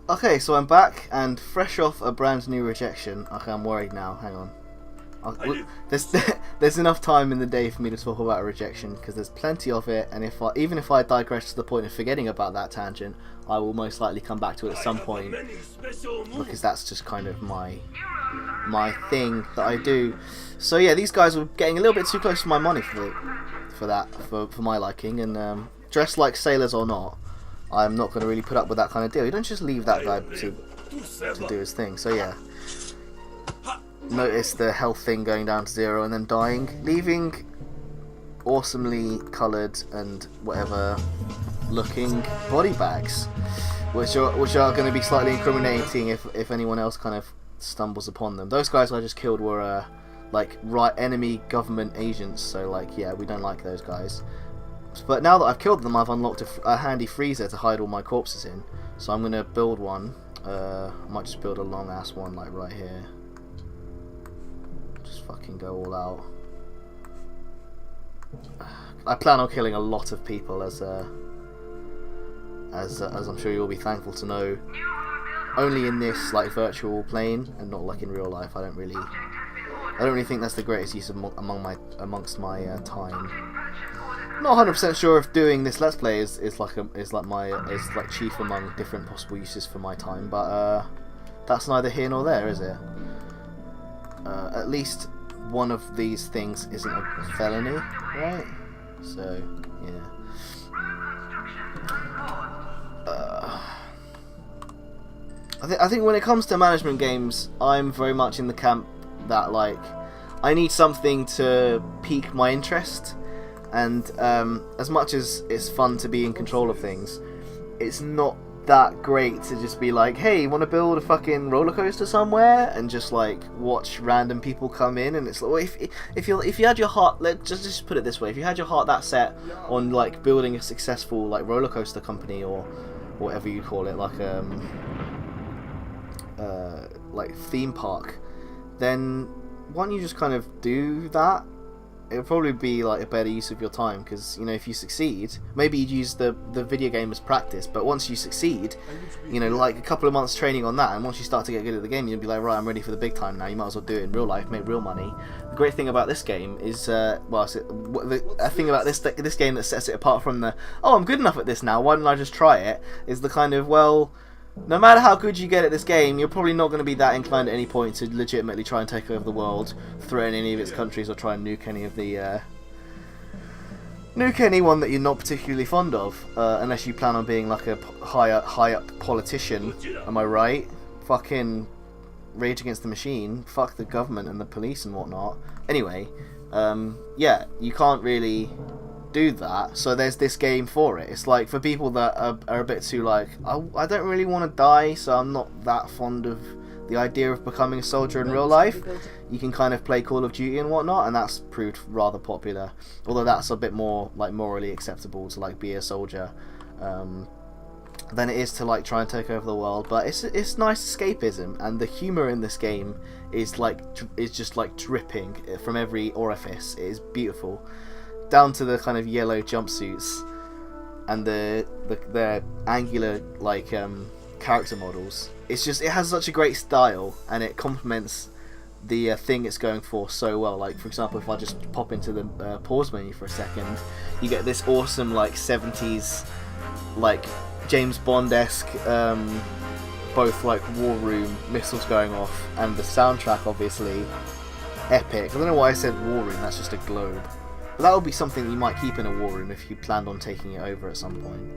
Okay, so I'm back and fresh off a brand new rejection. Okay, I'm worried now. Hang on. There's there's enough time in the day for me to talk about a rejection because there's plenty of it, and even if I digress to the point of forgetting about that tangent, I will most likely come back to it at some point because that's just kind of my thing that I do. So yeah, these guys were getting a little bit too close to my money for my liking, and dressed like sailors or not, I'm not going to really put up with that kind of deal. You don't just leave that guy to do his thing. So yeah. Notice the health thing going down to 0 and then dying, leaving awesomely coloured and whatever looking body bags, which are going to be slightly incriminating if anyone else kind of stumbles upon them. Those guys I just killed were like enemy government agents, so like yeah, we don't like those guys. But now that I've killed them, I've unlocked a handy freezer to hide all my corpses in. So I'm going to build one. I might just build a long ass one like right here. Fucking go all out. I plan on killing a lot of people, as I'm sure you'll be thankful to know. Only in this like virtual plane and not like in real life. I don't really think that's the greatest use of amongst my time. Not 100% sure if doing this let's play is chief among different possible uses for my time, but that's neither here nor there, is it? At least one of these things isn't a felony, right? So, yeah. I think when it comes to management games, I'm very much in the camp that like I need something to pique my interest, and as much as it's fun to be in control of things, it's not that great to just be like, hey, you want to build a fucking roller coaster somewhere and just like watch random people come in. And it's like, well, if you had your heart, let's just put it this way, if you had your heart that set on like building a successful like roller coaster company or whatever you call it, like theme park, then why don't you just kind of do that? It would probably be like a better use of your time, because you know, if you succeed, maybe you'd use the video game as practice, but once you succeed, you know, like a couple of months training on that, and once you start to get good at the game, you'll be like, right, I'm ready for the big time now. You might as well do it in real life, make real money. The great thing about this game is, the thing about this game that sets it apart from the, oh, I'm good enough at this now, why don't I just try it, is the kind of, well, no matter how good you get at this game, you're probably not going to be that inclined at any point to legitimately try and take over the world, threaten any of its countries, or try and nuke any of the nuke anyone that you're not particularly fond of, unless you plan on being like a high up politician. Am I right? Fucking Rage Against the Machine. Fuck the government and the police and whatnot. Anyway, yeah, you can't really do that, so there's this game for it. It's like for people that are a bit too like, I don't really want to die, so I'm not that fond of the idea of becoming a soldier in real life. You can kind of play Call of Duty and whatnot, and that's proved rather popular, although that's a bit more like morally acceptable to like be a soldier than it is to like try and take over the world. But it's nice escapism, and the humor in this game is just like dripping from every orifice. It is beautiful, down to the kind of yellow jumpsuits and the angular like character models. It's just, it has such a great style, and it complements the thing it's going for so well. Like for example, if I just pop into the pause menu for a second, you get this awesome like 70s like James Bond-esque both like war room missiles going off, and the soundtrack obviously epic. I don't know why I said war room, that's just a globe. But that would be something you might keep in a war room if you planned on taking it over at some point,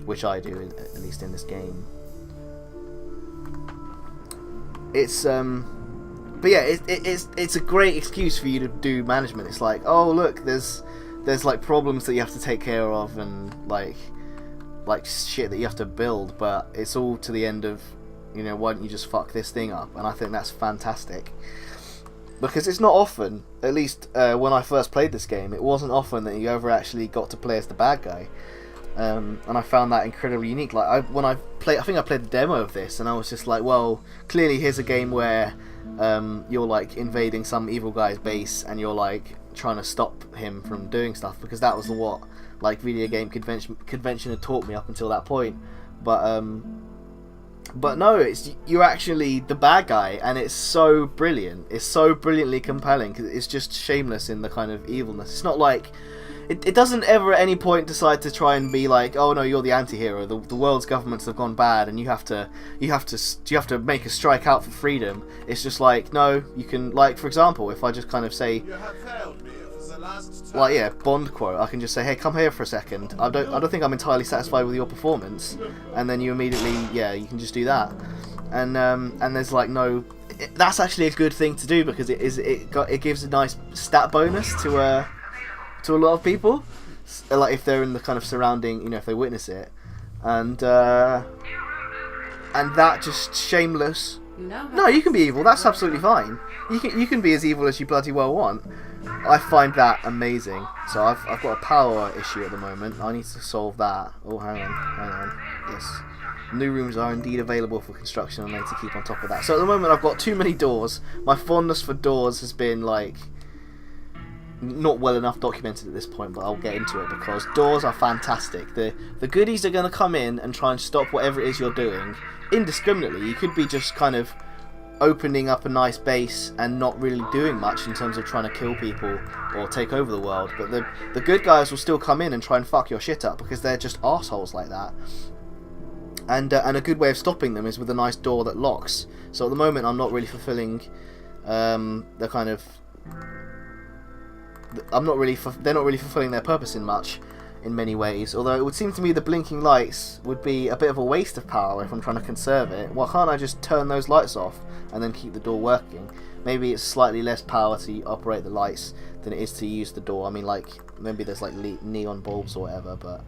which I do, at least in this game. It's but yeah, it's a great excuse for you to do management. It's like, oh look, there's like problems that you have to take care of, and like shit that you have to build, but it's all to the end of, you know, why don't you just fuck this thing up? And I think that's fantastic. Because it's not often, at least when I first played this game, it wasn't often that you ever actually got to play as the bad guy. And I found that incredibly unique. Like I think I played the demo of this, and I was just like, well, clearly here's a game where you're like invading some evil guy's base, and you're like trying to stop him from doing stuff, because that was what like video game convention had taught me up until that point. But But no, you're actually the bad guy, and it's so brilliant. It's so brilliantly compelling because it's just shameless in the kind of evilness. It's not like it doesn't ever at any point decide to try and be like, oh no, you're the anti-hero. The world's governments have gone bad, and you have to make a strike out for freedom. It's just like, no, you can, like, for example, if I just kind of say, You have failed me for the last time. like, yeah, Bond quote, I can just say, hey, come here for a second. I don't think I'm entirely satisfied with your performance, and then you immediately, yeah, you can just do that, and there's like no, that's actually a good thing to do because it gives a nice stat bonus to a lot of people, like if they're in the kind of surrounding, you know, if they witness it, and that just shameless. No, you can be evil. That's absolutely fine. You can be as evil as you bloody well want. I find that amazing. So I've got a power issue at the moment. I need to solve that. Oh, hang on. Yes, new rooms are indeed available for construction, and I need to keep on top of that. So at the moment, I've got too many doors. My fondness for doors has been like not well enough documented at this point, but I'll get into it because doors are fantastic. The goodies are going to come in and try and stop whatever it is you're doing indiscriminately. You could be just kind of opening up a nice base and not really doing much in terms of trying to kill people or take over the world, but the good guys will still come in and try and fuck your shit up because they're just assholes like that. And a good way of stopping them is with a nice door that locks. So at the moment, I'm not really fulfilling the kind of. They're not really fulfilling their purpose in many ways. Although it would seem to me the blinking lights would be a bit of a waste of power if I'm trying to conserve it. Why can't I just turn those lights off and then keep the door working? Maybe it's slightly less power to operate the lights than it is to use the door. I mean, like maybe there's like neon bulbs or whatever, but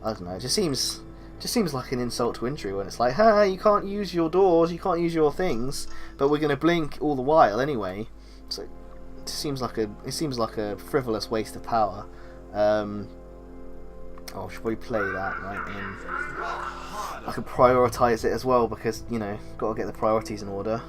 I don't know. It just seems like an insult to injury when it's like, you can't use your doors, you can't use your things, but we're going to blink all the while anyway. So it seems like a frivolous waste of power. I should probably play that, right? I could prioritise it as well because, you know, got to get the priorities in order.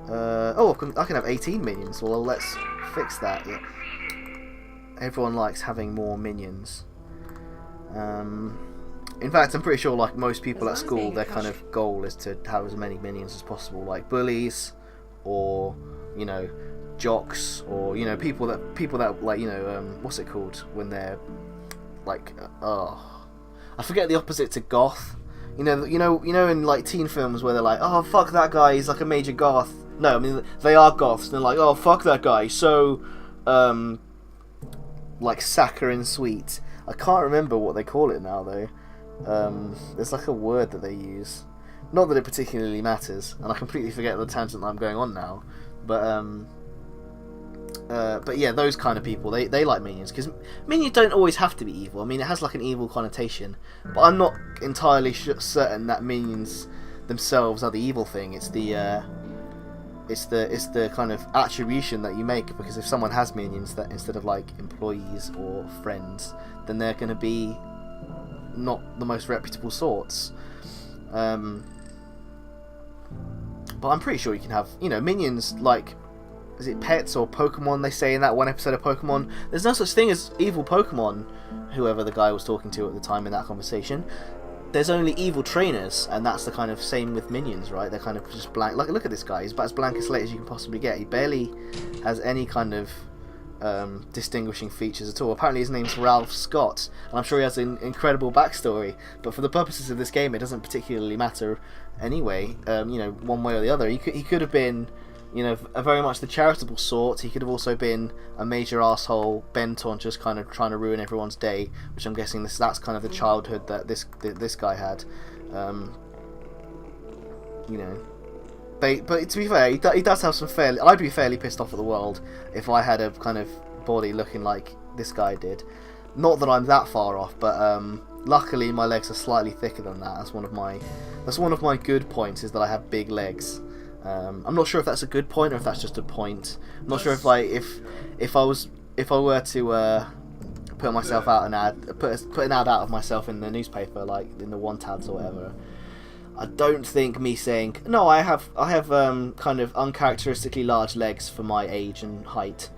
I can have 18 minions. Well, let's fix that. Yeah. Everyone likes having more minions. In fact, I'm pretty sure, like most people at school, their kind of goal is to have as many minions as possible, like bullies, or, you know, jocks, or, you know, people that like, you know, what's it called when they're like, I forget the opposite to goth. You know, in like teen films where they're like, oh fuck that guy, he's like a major goth. No, I mean they are goths. And they're like, oh fuck that guy, he's so like saccharine sweet. I can't remember what they call it now though. There's like a word that they use. Not that it particularly matters, and I completely forget the tangent that I'm going on now. But yeah, those kind of people, they like minions, because minions don't always have to be evil. I mean, it has like an evil connotation, but I'm not entirely certain that minions themselves are the evil thing. It's the kind of attribution that you make, because if someone has minions that instead of like employees or friends, then they're going to be not the most reputable sorts. But I'm pretty sure you can have, you know, minions like, is it pets or Pokemon? They say in that one episode of Pokemon, there's no such thing as evil Pokemon, whoever the guy was talking to at the time in that conversation. There's only evil trainers, and that's the kind of same with minions, right? They're kind of just blank. Like, look at this guy, he's about as blank a slate as you can possibly get. He barely has any kind of distinguishing features at all. Apparently his name's Ralph Scott, and I'm sure he has an incredible backstory, but for the purposes of this game it doesn't particularly matter anyway, you know, one way or the other. He could have been, you know, very much the charitable sort. He could have also been a major asshole bent on just kind of trying to ruin everyone's day, which I'm guessing that's kind of the childhood that this guy had. You know, but to be fair, he does have some fairly. I'd be fairly pissed off at the world if I had a kind of body looking like this guy did. Not that I'm that far off, but luckily my legs are slightly thicker than that. That's one of my good points, is that I have big legs. I'm not sure if that's a good point or if that's just a point. I'm not sure if I were to put myself out put an ad out of myself in the newspaper, like in the want ads or whatever. I don't think me saying no, I have kind of uncharacteristically large legs for my age and height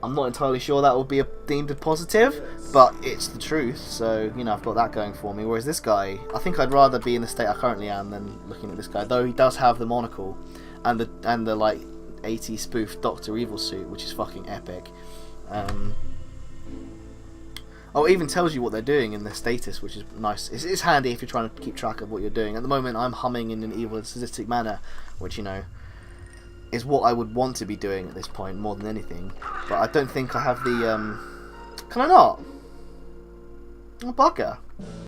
I'm not entirely sure that would be deemed a positive, but it's the truth, so, you know, I've got that going for me. Whereas this guy, I think I'd rather be in the state I currently am than looking at this guy, though he does have the monocle and the like 80s spoof Dr. Evil suit, which is fucking epic. Oh, it even tells you what they're doing in their status, which is nice. It's handy if you're trying to keep track of what you're doing. At the moment, I'm humming in an evil and sadistic manner, which, you know, is what I would want to be doing at this point more than anything. But I don't think I have the... Can I not? Oh, bugger.